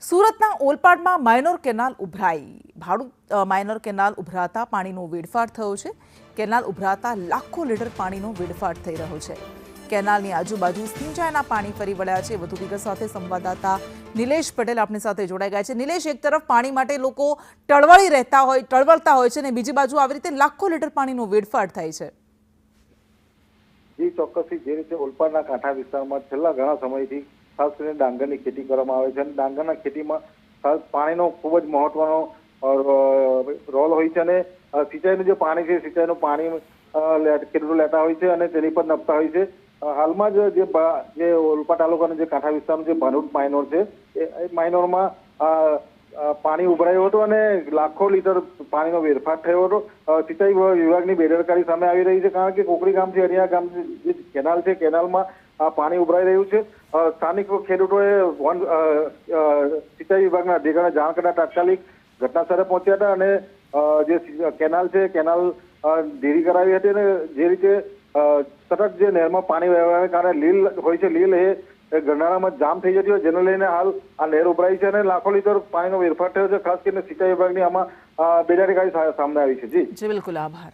સુરતના ઓલપાડમાં minor canal ઉભરાઈ. ભાડું minor canal ઉભરાતા પાણીનો વેડફાટ થયો છે. કેનાલ ઉભરાતા લાખો લીટર પાણીનો વેડફાટ થઈ રહ્યો છે. કેનાલની આજુબાજુ સિંચાઈના પાણી ફરી વળ્યા છે. વધુ વિગત સાથે સંવાદદાતા નિલેશ પટેલ આપણી સાથે જોડાઈ ગયા છે. નિલેશ, એક તરફ પાણી માટે લોકો ટળવળતા હોય છે અને બીજી બાજુ આવી રીતે લાખો લીટર પાણીનો વેડફાટ થાય છે. જી ચોક્કસથી જે રીતે ઓલપાડના કાંઠા વિસ્તારમાં છેલ્લા ઘણા સમયથી ખાસ કરીને ડાંગરની ખેતી કરવામાં આવે છે અને ડાંગરના ખેતીમાં ખાસ પાણીનો ખૂબ જ મહત્વનો રોલ હોય છે અને સિંચાઈનું જે પાણી છે સિંચાઈનું પાણી ખેડૂતો લેતા હોય છે અને તેની પર નપતા હોય છે. હાલમાં જ જે ઓલપાડ તાલુકાનો જે કાંઠા વિસ્તારનો જે ભાનુટ માઇનોર છે એ માઇનોરમાં પાણી ઉભરાયું હતું અને લાખો લીટર પાણીનો વેડફાટ થયો હતો. સિંચાઈ વિભાગની બેદરકારી સામે આવી રહી છે, કારણ કે કોકડી ગામથી અરિયા ગામ જે કેનાલ છે કેનાલમાં પાણી ઉભરાઈ રહ્યું છે. સ્થાનિક ખેડૂતોએ સિંચાઈ વિભાગના અધિકારીને જાણ કરતા તાત્કાલિક ઘટના સ્થળે પહોંચ્યા હતા અને જે કેનાલ છે કેનાલ ધીરી કરાવી હતી અને જે રીતે સતત જે નહેરમાં પાણી વહેવાને કારણે લીલ હોય છે, લીલ એ ગરનાળામાં જામ થઈ જતી હોય, જેને લઈને હાલ આ નહેર ઉભરાઈ છે અને લાખો લીટર પાણીનો વેડફાટ થયો છે. ખાસ કરીને સિંચાઈ વિભાગની આમાં બેદરકારી સામે આવી છે. જી બિલકુલ, આભાર.